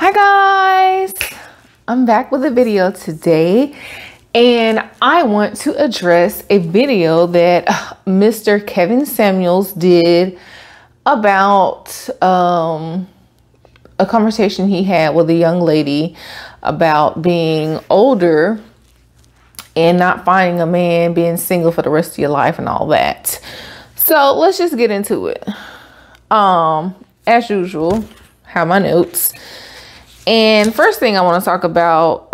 Hi guys, I'm back with a video today and I want to address a video that Mr. Kevin Samuels did about a conversation he had with a young lady about being older and not finding a man, being single for the rest of your life and all that. So let's just get into it. As usual, have my notes. And first thing I want to talk about,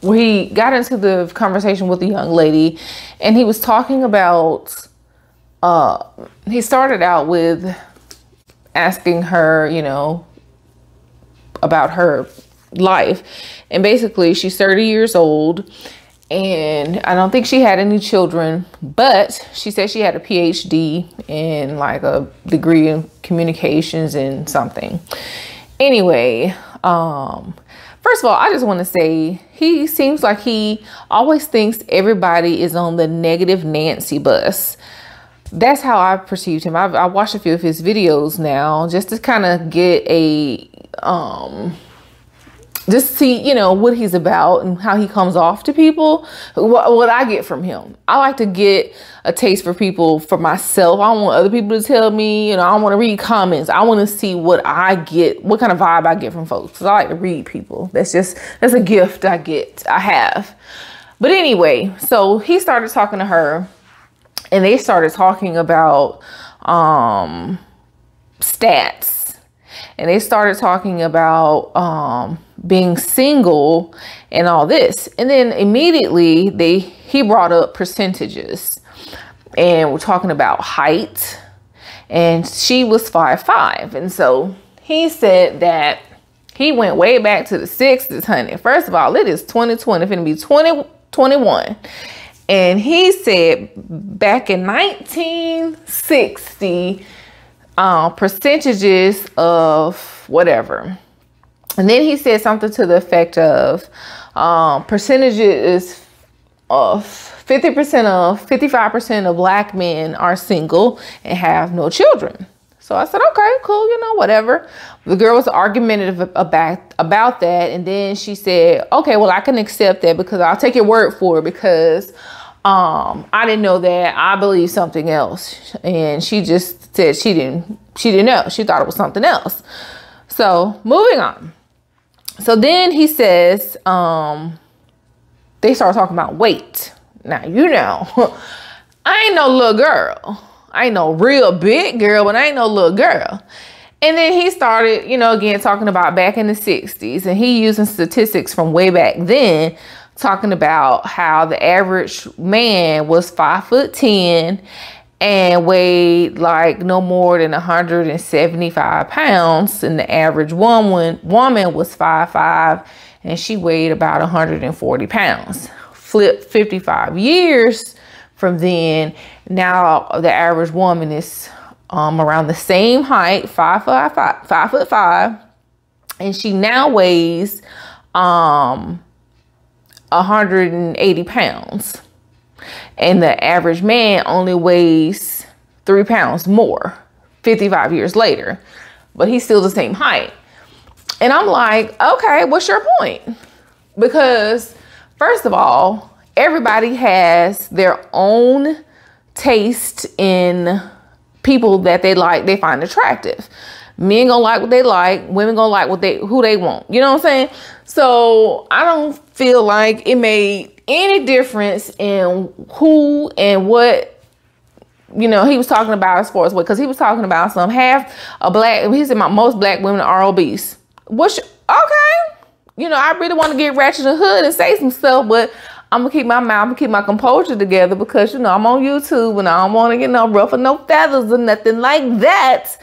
where he got into the conversation with the young lady and he was talking about, he started out with asking her, you know, about her life. And basically she's 30 years old and I don't think she had any children, but she said she had a PhD in like a degree in communications and something. Anyway, first of all, I just want to say he seems like he always thinks everybody is on the negative Nancy bus. That's how I perceived him. I watched a few of his videos now just to kind of get a, just see, you know, what he's about and how he comes off to people, what I get from him. I like to get a taste for people for myself. I don't want other people to tell me, you know, I don't want to read comments. I want to see what I get, what kind of vibe I get from folks. 'Cause I like to read people. That's a gift I have. But anyway, so he started talking to her and they started talking about stats. And they started talking about being single and all this. And then immediately he brought up percentages. And we're talking about height. And she was 5'5". And so he said that he went way back to the 60s, honey. First of all, it is 2020, it's gonna be 2021. And he said back in 1960, percentages of whatever. And then he said something to the effect of percentages of 55% of black men are single and have no children. So I said, okay, cool, you know, whatever. The girl was argumentative about that. And then she said, okay, well, I can accept that because I'll take your word for it because I didn't know that. I believe something else. And she just said she didn't know. She thought it was something else. So moving on. So then he says, they start talking about weight. Now, you know, I ain't no little girl. I ain't no real big girl, but I ain't no little girl. And then he started, you know, again, talking about back in the 60s and he using statistics from way back then, talking about how the average man was 5'10" and weighed like no more than 175 pounds. And the average woman was 5'5" and she weighed about 140 pounds. Flip 55 years from then, now the average woman is around the same height, 5'5", and she now weighs 180 pounds. And the average man only weighs 3 pounds more 55 years later, but he's still the same height. And I'm like, okay, what's your point? Because first of all, everybody has their own taste in people that they like, they find attractive. Men gonna like what they like, women gonna like who they want. You know what I'm saying? So I don't feel like it made any difference in who and what, you know, he was talking about as far as what, because he was talking about he said most black women are obese. Okay. You know, I really want to get ratchet in the hood and say some stuff, but I'm gonna keep my mouth, I'm gonna keep my composure together because, you know, I'm on YouTube and I don't want to get no ruffle, no feathers or nothing like that.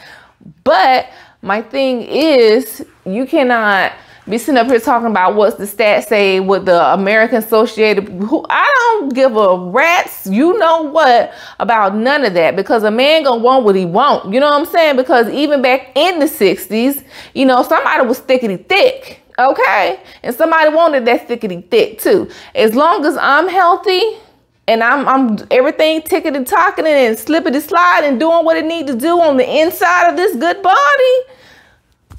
But my thing is, you cannot be sitting up here talking about what's the stats say with the American Associated. I don't give a rat's, you know what, about none of that, because a man gonna want what he want. You know what I'm saying? Because even back in the 60s, you know, somebody was thickety thick. Okay. And somebody wanted that thickety thick too. As long as I'm healthy and I'm everything ticking and talking and slippity slide and doing what it need to do on the inside of this good body,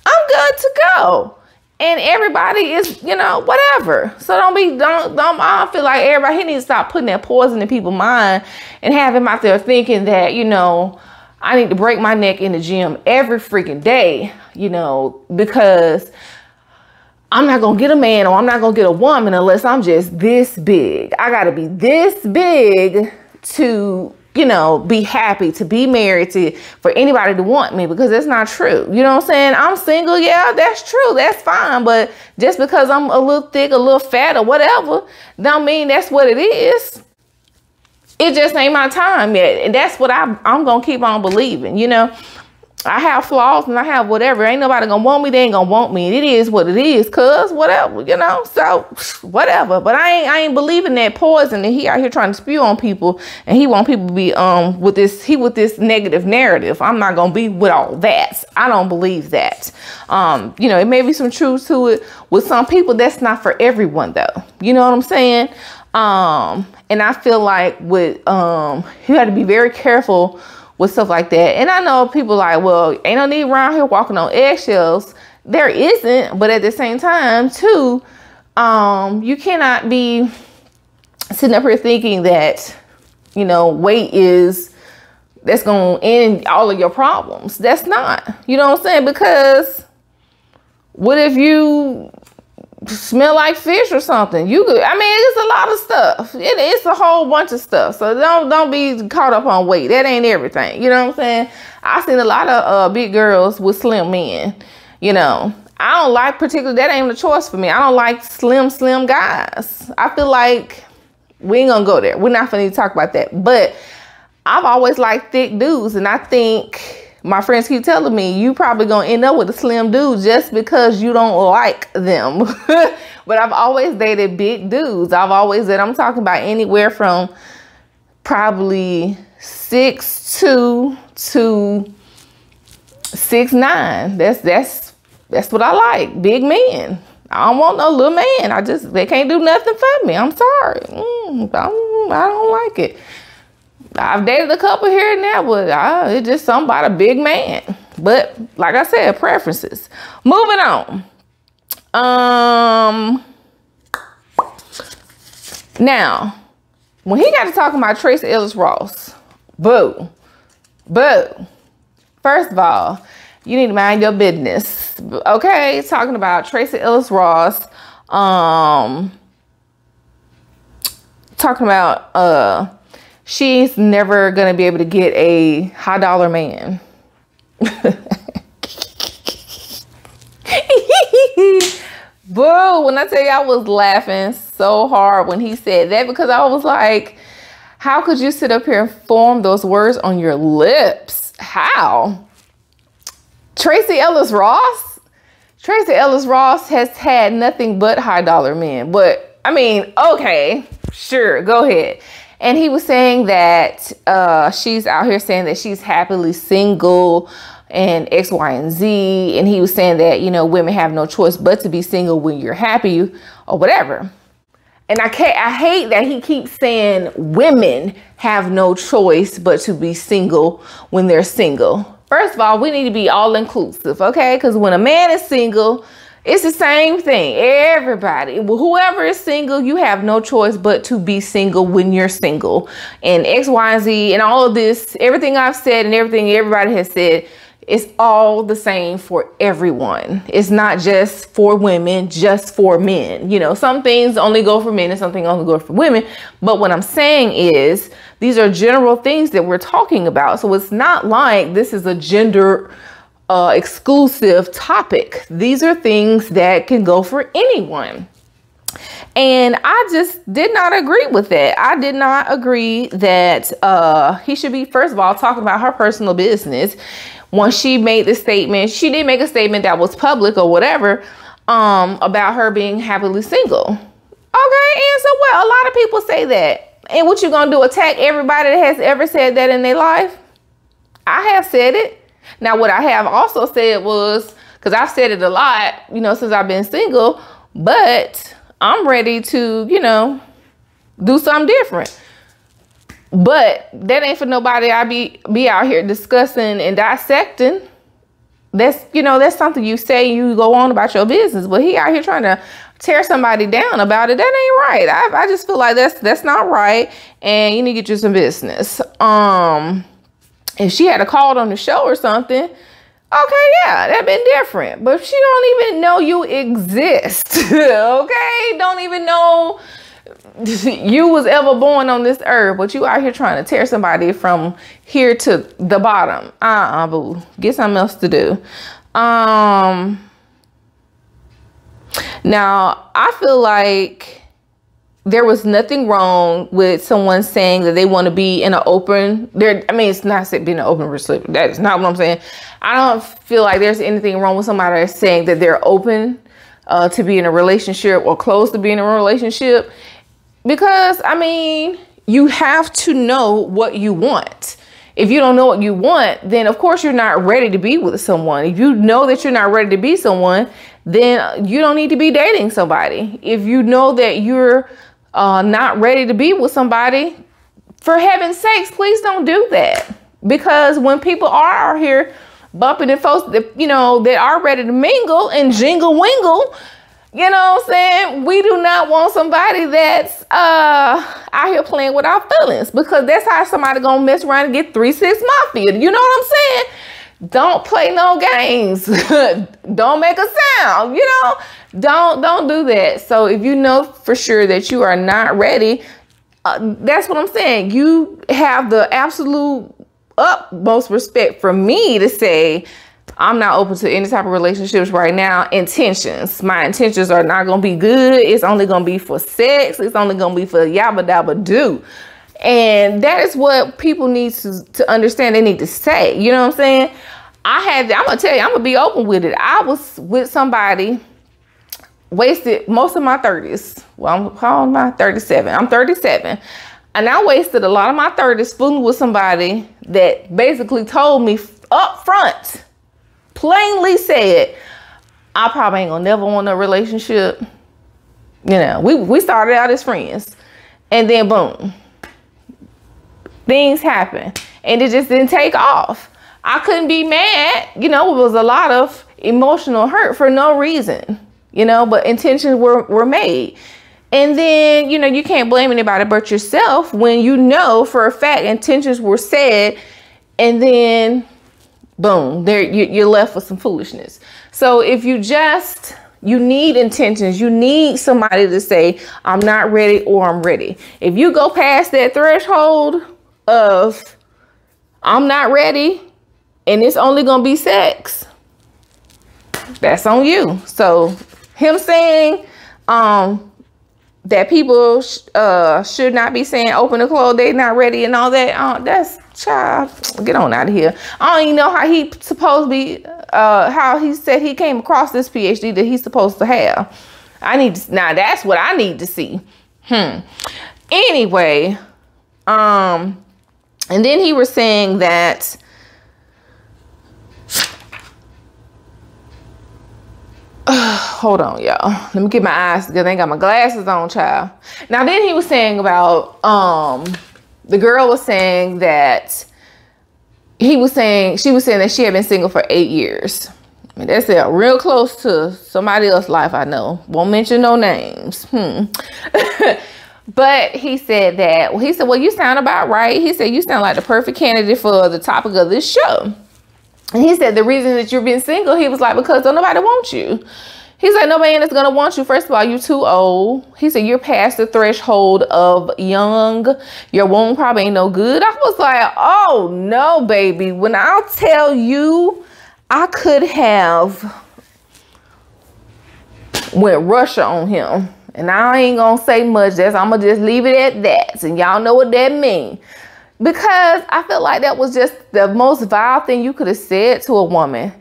I'm good go. And everybody is, you know, whatever. So I feel like everybody, he needs to stop putting that poison in people's mind and have him out there thinking that, you know, I need to break my neck in the gym every freaking day, you know, because I'm not going to get a man or I'm not going to get a woman unless I'm just this big. I got to be this big to, you know, be happy, to be married, for anybody to want me, because that's not true. You know what I'm saying? I'm single. Yeah, that's true. That's fine. But just because I'm a little thick, a little fat or whatever, don't mean that's what it is. It just ain't my time yet. And that's what I'm going to keep on believing. You know, I have flaws and I have whatever. Ain't nobody going to want me. They ain't going to want me. It is what it is, cuz whatever, you know, so whatever. But I ain't believing that poison that he out here trying to spew on people, and he want people to be with this negative narrative. I'm not going to be with all that. I don't believe that. You know, it may be some truth to it with some people. That's not for everyone though. You know what I'm saying? And I feel like with you have to be very careful with stuff like that. And I know people like, well, ain't no need around here walking on eggshells. There isn't, but at the same time too, you cannot be sitting up here thinking that, you know, weight that's going to end all of your problems. That's not, you know what I'm saying? Because what if you smell like fish or something? You could, I mean, it's a lot of stuff. It's a whole bunch of stuff. So don't be caught up on weight. That ain't everything. You know what I'm saying? I've seen a lot of big girls with slim men. You know, I don't like particularly, that ain't a choice for me. I don't like slim guys. I feel like we ain't gonna go there. We're not gonna talk about that. But I've always liked thick dudes, and I think my friends keep telling me, you probably gonna end up with a slim dude just because you don't like them. But I've always dated big dudes. I've always said, I'm talking about anywhere from probably 6'2" to 6'9". That's what I like. Big men. I don't want no little man. They can't do nothing for me. I'm sorry. I don't like it. I've dated a couple here and there, but it's just something about a big man. But like I said, preferences. Moving on. Now, when he got to talking about Tracee Ellis Ross, boo. First of all, you need to mind your business. Okay, talking about Tracee Ellis Ross, talking about she's never gonna be able to get a high dollar man. Boo, when I tell you I was laughing so hard when he said that, because I was like, how could you sit up here and form those words on your lips? How? Tracee Ellis Ross? Tracee Ellis Ross has had nothing but high dollar men. But I mean, okay, sure, go ahead. And he was saying that she's out here saying that she's happily single and X, Y, and Z. And he was saying that, you know, women have no choice but to be single when you're happy or whatever. And I hate that he keeps saying women have no choice but to be single when they're single. First of all, we need to be all inclusive, okay? Because when a man is single, it's the same thing. Everybody, whoever is single, you have no choice but to be single when you're single. And X, Y, and Z and all of this, everything I've said and everything everybody has said, it's all the same for everyone. It's not just for women, just for men. You know, some things only go for men and some things only go for women. But what I'm saying is these are general things that we're talking about. So it's not like this is a gender exclusive topic. These are things that can go for anyone. And I just did not agree with that. I did not agree that he should be, first of all, talking about her personal business. Once she made the statement, she did make a statement that was public or whatever, about her being happily single. Okay, and so well, a lot of people say that. And what you gonna do, attack everybody that has ever said that in their life? I have said it. Now, what I have also said was, because I've said it a lot, you know, since I've been single, but I'm ready to, you know, do something different. But that ain't for nobody. I be out here discussing and dissecting. that's something you say, you go on about your business, but he out here trying to tear somebody down about it. That ain't right. I just feel like that's not right. And you need to get you some business. If she had called on the show or something, okay, yeah, that'd been different. But she don't even know you exist. Okay, don't even know you was ever born on this earth, but you out here trying to tear somebody from here to the bottom. Boo. Get something else to do. Now, I feel like there was nothing wrong with someone saying that they want to be in an open, it's not being an open relationship. That is not what I'm saying. I don't feel like there's anything wrong with somebody saying that they're open to be in a relationship or close to being in a relationship. Because, you have to know what you want. If you don't know what you want, then of course you're not ready to be with someone. If you know that you're not ready to be someone, then you don't need to be dating somebody. If you know that you're not ready to be with somebody, for heaven's sakes, please don't do that. Because when people are out here bumping and folks that, that are ready to mingle and jingle wingle, you know what I'm saying? We do not want somebody that's out here playing with our feelings, because that's how somebody gonna mess around and get 3-6 Mafia. You know what I'm saying? Don't play no games. Don't make a sound, don't do that. So if you know for sure that you are not ready, that's what I'm saying. You have the absolute utmost respect for me to say, I'm not open to any type of relationships right now. Intentions. My intentions are not going to be good. It's only going to be for sex. It's only going to be for yabba dabba do. And that is what people need to understand. They need to say, you know what I'm saying? I'm going to tell you, I'm going to be open with it. I was with somebody, wasted most of my 30s. Well, how old am I? 37. I'm 37. And I wasted a lot of my 30s fooling with somebody that basically told me up front, plainly said, I probably ain't gonna never want a relationship. We started out as friends, and then boom, things happen, and it just didn't take off. I couldn't be mad. It was a lot of emotional hurt for no reason, but intentions were made. And then, you can't blame anybody but yourself when for a fact intentions were said, and then boom, there you're left with some foolishness. So if you need intentions, you need somebody to say, I'm not ready or I'm ready. If you go past that threshold of I'm not ready and it's only going to be sex, that's on you. So him saying that people should not be saying open to close, they not ready and all that, that's, child, get on out of here. I don't even know how he supposed to be, how he said he came across this PhD that he's supposed to have. Now that's what I need to see. Anyway, and then he was saying that hold on, y'all. Let me get my eyes together. I ain't got my glasses on, child. Now then he was saying about the girl was saying that she was saying that she had been single for 8 years. That's real close to somebody else's life I know. Won't mention no names. But he said, well, you sound about right. He said, you sound like the perfect candidate for the topic of this show. And he said, the reason that you're being single, he was like, because don't nobody want you. He's like, nobody is going to want you. First of all, you're too old. He said, you're past the threshold of young. Your womb probably ain't no good. I was like, oh, no, baby. When I'll tell you, I could have went Russia on him. And I ain't going to say much. I'm going to just leave it at that. And y'all know what that means. Because I feel like that was just the most vile thing you could have said to a woman.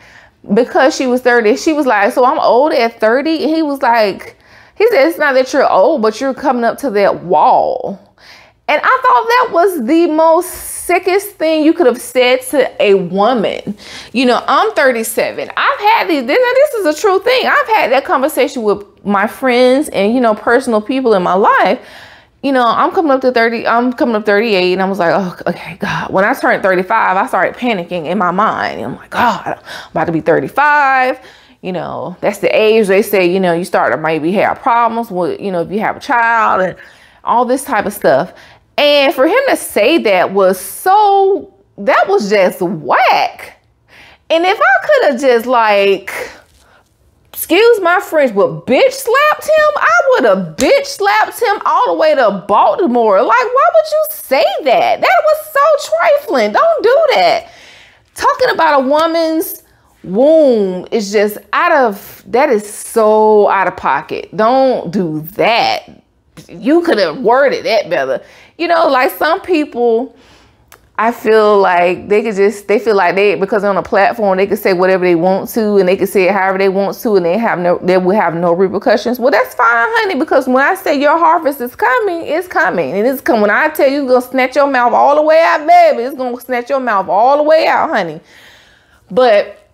Because she was 30, she was like, so I'm old at 30? And he was like, he said, it's not that you're old, but you're coming up to that wall. And I thought that was the most sickest thing you could have said to a woman. I'm 37. I've had this is a true thing. I've had that conversation with my friends and, personal people in my life. you know, I'm coming up 38, and I was like, oh, okay, God. When I turned 35, I started panicking in my mind. And I'm like, God, I'm about to be 35. You know, that's the age they say, you know, you start to maybe have problems with, you know, if you have a child and all this type of stuff. And for him to say that was just whack. And if I could have just like, excuse my French, but bitch slapped him, I would have bitch slapped him all the way to Baltimore. Like, why would you say that? That was so trifling. Don't do that. Talking about a woman's womb is just that is so out of pocket. Don't do that. You could have worded that better. You know, like some people, I feel like they feel like because they're on a platform, they can say whatever they want to, and they can say it however they want to, and they will have no repercussions. Well, that's fine, honey, because when I say your harvest is coming, it's coming. And it's coming. When I tell you it's gonna snatch your mouth all the way out, baby, it's gonna snatch your mouth all the way out, honey. But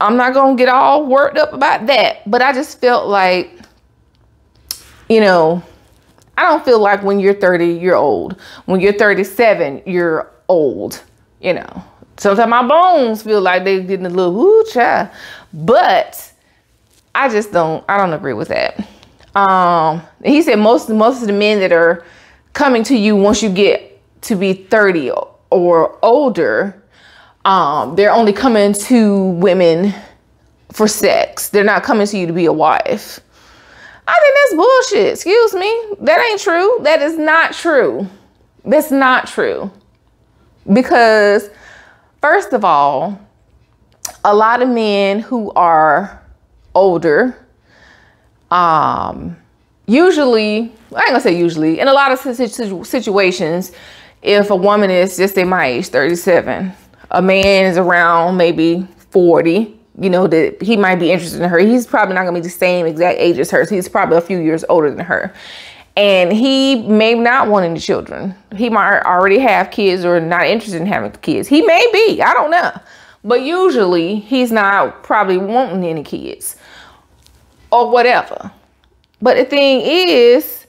I'm not gonna get all worked up about that. But I just felt like, you know, I don't feel like when you're 30, you're old. When you're 37, you're old. You know, sometimes my bones feel like they're getting a little woo child. But I don't agree with that. He said most of the men that are coming to you once you get to be 30 or older, they're only coming to women for sex. They're not coming to you to be a wife. I think that's bullshit. Excuse me. That ain't true. That is not true. That's not true. Because first of all, a lot of men who are older, usually, I ain't gonna say usually, in a lot of situations, if a woman is just in my age, 37, a man is around maybe 40, you know, that he might be interested in her. He's probably not gonna be the same exact age as her. So he's probably a few years older than her. And he may not want any children. He might already have kids or not interested in having kids. He may be, I don't know. But usually he's not probably wanting any kids or whatever. But the thing is,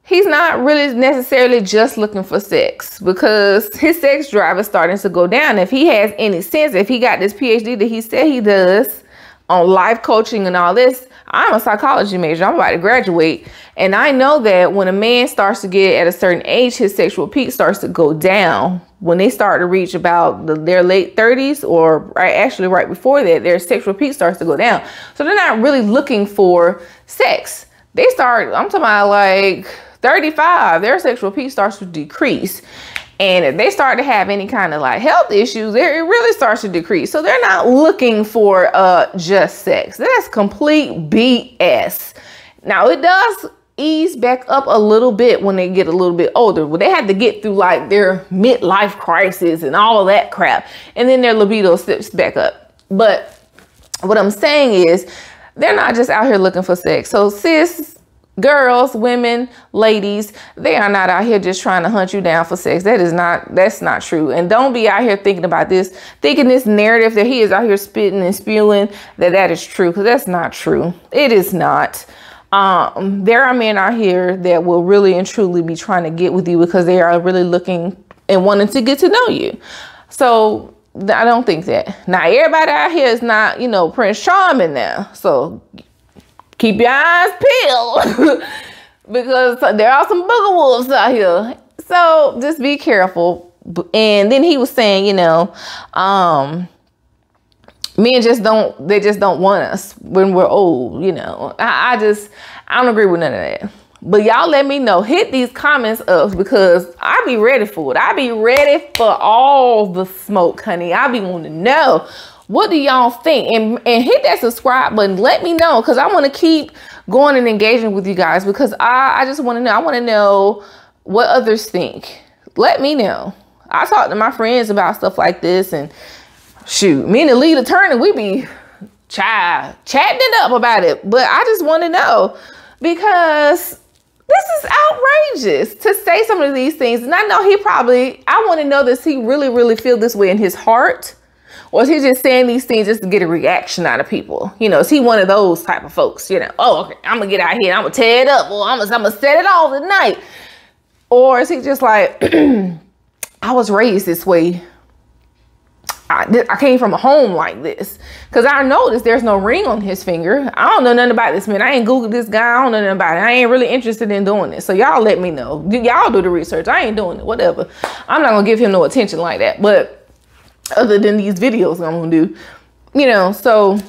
he's not really necessarily just looking for sex, because his sex drive is starting to go down. If he has any sense, if he got this PhD that he said he does on life coaching and all this, I'm a psychology major. I'm about to graduate. And I know that when a man starts to get at a certain age, his sexual peak starts to go down. When they start to reach about their late 30s, or right before that, their sexual peak starts to go down. So they're not really looking for sex. I'm talking about like 35, their sexual peak starts to decrease. And if they start to have any kind of like health issues, it really starts to decrease. So they're not looking for just sex. That's complete BS. Now it does ease back up a little bit when they get a little bit older. Well, they had to get through like their midlife crisis and all of that crap. And then their libido steps back up. But what I'm saying is, they're not just out here looking for sex. So sis, girls, women, ladies, they are not out here just trying to hunt you down for sex. That's not true. And don't be out here thinking this narrative that he is out here spitting and spewing, that is true, because that's not true. It is not. There are men out here that will really and truly be trying to get with you because they are really looking and wanting to get to know you. So I don't think that. Now, everybody out here is not, you know, Prince Charming now. So keep your eyes peeled because there are some booger wolves out here. So just be careful. And then he was saying, you know, men just don't want us when we're old, you know. I don't agree with none of that. But y'all let me know. Hit these comments up, because I be ready for it. I be ready for all the smoke, honey. I be wanting to know. What do y'all think? And hit that subscribe button. Let me know, because I want to keep going and engaging with you guys, because I just want to know. I want to know what others think. Let me know. I talk to my friends about stuff like this, and shoot, me and the lead attorney, we be chatting it up about it. But I just want to know, because this is outrageous to say some of these things. And I know I want to know, does he really, really feel this way in his heart? Or is he just saying these things just to get a reaction out of people? You know, is he one of those type of folks? You know, oh, okay, I'm gonna get out here, I'm gonna tear it up, or I'm gonna set it off tonight. Or is he just like, I was raised this way. I came from a home like this. Because I noticed there's no ring on his finger. I don't know nothing about this man. I ain't Googled this guy. I don't know nothing about it. I ain't really interested in doing this. So y'all let me know. Y'all do the research. I ain't doing it. Whatever. I'm not going to give him no attention like that. But other than these videos I'm going to do, you know, so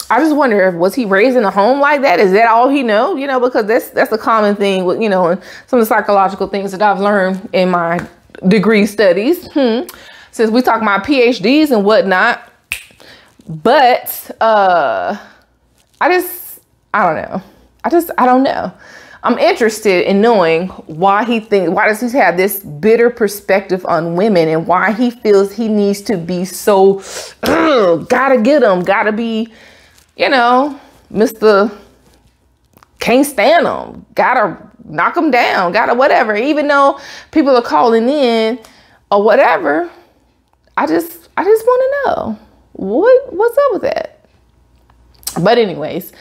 I just wonder, was he raised in a home like that? Is that all he know? You know, because that's a common thing with, you know, and some of the psychological things that I've learned in my degree studies. Since we talk about PhDs and whatnot. But I don't know. I don't know. I'm interested in knowing why does he have this bitter perspective on women, and why he feels he needs to be so, gotta get them, gotta be, you know, Mr. Can't stand them, gotta knock them down, gotta whatever. Even though people are calling in or whatever, I just want to know what's up with that. But anyways,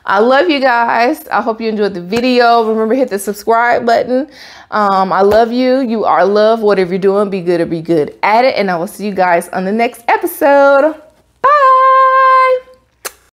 I love you guys. I hope you enjoyed the video. Remember, hit the subscribe button. I love you. You are loved. Whatever you're doing, be good or be good at it. And I will see you guys on the next episode.